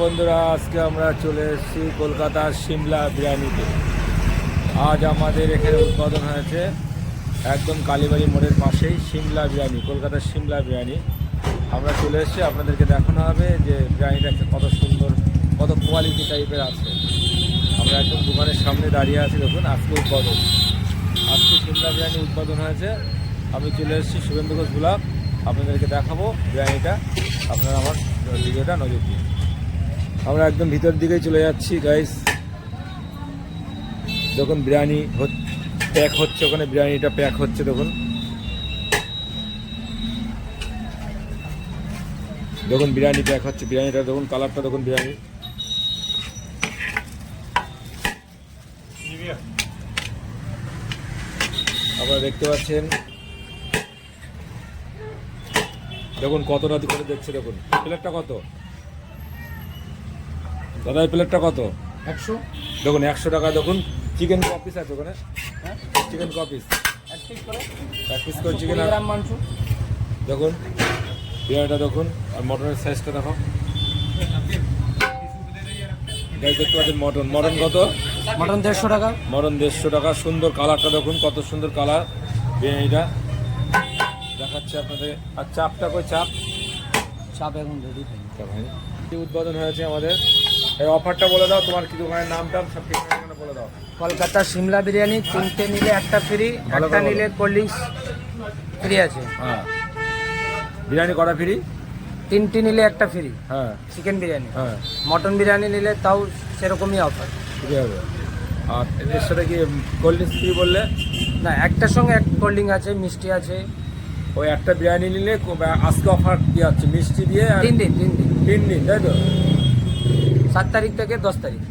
বন্ধুরা, আজকে আমরা চলে এসেছি কলকাতার সিমলা বিরিয়ানিতে। আজ আমাদের এখানে উদ্বোধন হয়েছে একদম কালীবাড়ি মোড়ের পাশেই সিমলা বিরিয়ানি, কলকাতার সিমলা বিরিয়ানি। আমরা চলে এসেছি, আপনাদেরকে দেখানো হবে যে বিরিয়ানিটা কত সুন্দর, কত কোয়ালিটি টাইপের আছে। আমরা একদম দোকানের সামনে দাঁড়িয়ে আছি। দেখুন, আজকে উদ্বোধন, আজকে সিমলা বিরিয়ানি উদ্বোধন হয়েছে। আমি চলে এসেছি শুভেন্দু ঘোষ ব্লগ, আপনাদেরকে দেখাবো বিরিয়ানিটা। আপনারা আমার ভিডিওটা নজর দিন। আমরা একদম ভিতর দিকেই চলে যাচ্ছি গাইস। দেখুন বিরিয়ানি প্যাক হচ্ছে, ওখানে বিরিয়ানিটা প্যাক হচ্ছে। দেখুন দেখুন বিরিয়ানি প্যাক হচ্ছে, বিরিয়ানিটা দেখুন, কালারটা দেখুন বিরিয়ানি। আপনারা দেখতে পাচ্ছেন, দেখুন কতটা করে দেখছে। দেখুন প্লেটটা কত দাদা, এই প্লেটটা কত? 100। দেখুন 100 টাকা। দেখুন চিকেন কপিস আছে ওখানে, চিকেন কপিস, এক পিস করে চিকেন গ্রাম মাংস। দেখুন বিরিয়ানিটা দেখুন, আর মটনের সাইজটা দেখো। গাইস দেখতে পাচ্ছেন মটন কত? মটন 150 টাকা। মটন 150 টাকা। সুন্দর কালারটা দেখুন, কত সুন্দর কালার বিরিয়ানিটা দেখাচ্ছে আপনাদের। আর চাপটা কই? চাপ এখন রেডি ভাই উদ্বোধন হয়েছে আমাদের। এই অফারটা বলে দাও, তোমার কি দোকানের নামটা সব ঠিকানা বলে দাও। কলকাতা সিমলা বিরিয়ানি, 3টে নিলে একটা ফ্রি, একটা নিলে কোল্ড ড্রিঙ্কস ফ্রি আছে। হ্যাঁ, বিরিয়ানি করা ফ্রি, 3টে নিলে একটা ফ্রি। হ্যাঁ চিকেন বিরিয়ানি, হ্যাঁ, মটন বিরিয়ানি নিলে তাও সেরকমই অফার। ঠিক আছে। আর এর সাথে কি কোল্ড ড্রিঙ্কস ফ্রি বললে? না, একটার সঙ্গে এক কোল্ড ড্রিঙ্ক আছে, মিষ্টি আছে। ওই একটা বিরিয়ানি নিলে আজকে অফার কি আছে? মিষ্টি দিয়ে 3 দিন 3 দিন, তাই তো? 7 তারিখ থেকে 10 তারিখ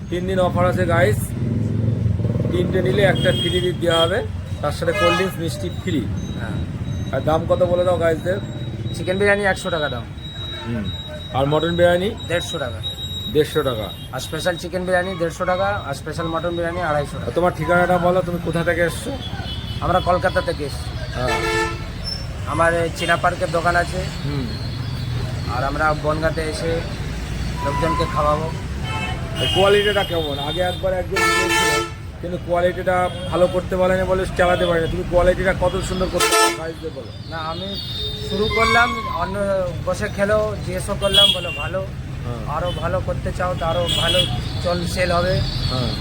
3 দিন অফার আছে গাইস। 3টে নিলে একটা ফ্রি দেওয়া হবে, তার সাথে কোল্ড ড্রিঙ্কস মিষ্টি ফ্রি। হ্যাঁ। আর দাম কত বলে দাও গাইসদের। চিকেন বিরিয়ানি 100 টাকা দাম। আর মটন বিরিয়ানি 150 টাকা। 150 টাকা। আর স্পেশাল চিকেন বিরিয়ানি 150 টাকা। আর স্পেশাল মটন বিরিয়ানি 250 টাকা। তোমার ঠিকানাটা বলো, তুমি কোথা থেকে এসছো? আমরা কলকাতা থেকে এসেছি। হ্যাঁ। আমার চীনা পার্কের দোকান আছে, আর আমরা বনগাঁতে এসে লোকজনকে খাওয়াবো। কোয়ালিটিটা কেমন? আগে একবার একজন দিয়েছিল, কিন্তু কোয়ালিটিটা ভালো করতে পারেনি বলে চালাতে পারে না। তুমি কোয়ালিটিটা কত সুন্দর করতে পারো বলো। না, আমি শুরু করলাম, অন্য বসে খেলেও জিজ্ঞেসও করলাম, বলো ভালো, আরও ভালো করতে চাও তো আরও ভালো সেল হবে। হ্যাঁ।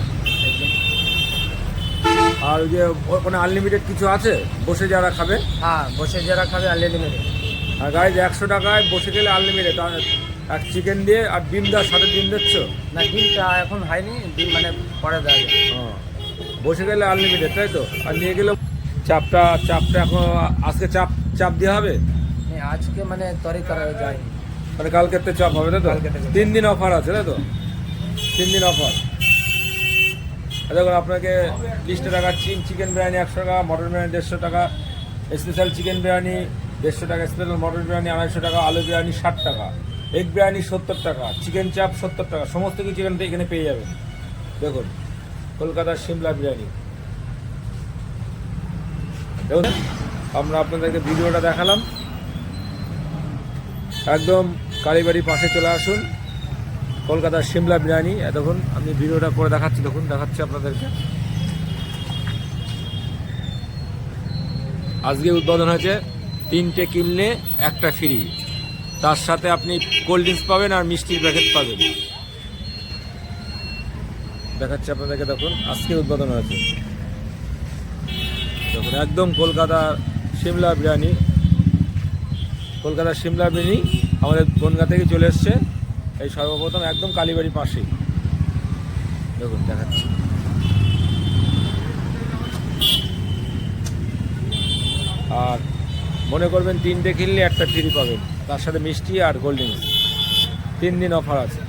আর ওই যে ওখানে আনলিমিটেড কিছু আছে বসে যারা খাবে? হ্যাঁ, বসে যারা খাবে আনলিমিটেড। আর গাইজ 100 টাকায় বসে গেলে আনলিমিটেড। এক চিকেন দিয়ে আর ডিম দেওয়ার সাথে ডিম দিচ্ছ? না, ডিমটা এখন হয়নি, ডিম মানে পরে দেওয়া যাবে। বসে গেলে আনলিমিটেড, তাই তো? আর নিয়ে গেলেও চাপটা এখন আজকে চাপ দেওয়া হবে? আজকে মানে তরি করা যায়নি, মানে কালকের তো চাপ হবে, তাই তো? কালকে থেকে। 3 দিন অফার আছে, তাই তো? 3 দিন অফার। দেখুন আপনাকে লিস্টে দেখাচ্ছি। চিকেন বিরিয়ানি 100 টাকা, মটন বিরিয়ানি 150 টাকা, স্পেশাল চিকেন বিরিয়ানি 150 টাকা, স্পেশাল মটন বিরিয়ানি 250 টাকা, আলু বিরিয়ানি 60 টাকা, এগ বিরিয়ানি 70 টাকা, চিকেন চাপ 70 টাকা। সমস্ত কিছু এখানে পেয়ে যাবেন। দেখুন কলকাতার সিমলা বিরিয়ানি। দেখুন আমরা আপনাদেরকে ভিডিওটা দেখালাম। একদম কালীবাড়ির পাশে চলে আসুন, কলকাতার সিমলা বিরিয়ানি। দেখুন আমি ভিডিওটা করে দেখাচ্ছি, দেখুন দেখাচ্ছি আপনাদেরকে। আজকে উদ্বোধন হয়েছে, 3টে কিনলে একটা ফ্রি, তার সাথে আপনি কোল্ড ড্রিঙ্কস পাবেন আর মিষ্টির প্যাকেট পাবেন। দেখাচ্ছি আপনাদেরকে, দেখুন আজকে উদ্বোধন হয়েছে। দেখুন একদম কলকাতার সিমলা বিরিয়ানি, কলকাতার সিমলা বিরিয়ানি আমাদের বনগাঁ থেকে চলে এসছে। এই সর্বপ্রথম একদম কালীবাড়ির পাশেই। দেখুন দেখাচ্ছি। আর মনে করবেন 3টে কিনলে একটা ফ্রি পাবেন, তার সাথে মিষ্টি আর কোল্ড ড্রিঙ্কস। 3 দিন অফার আছে।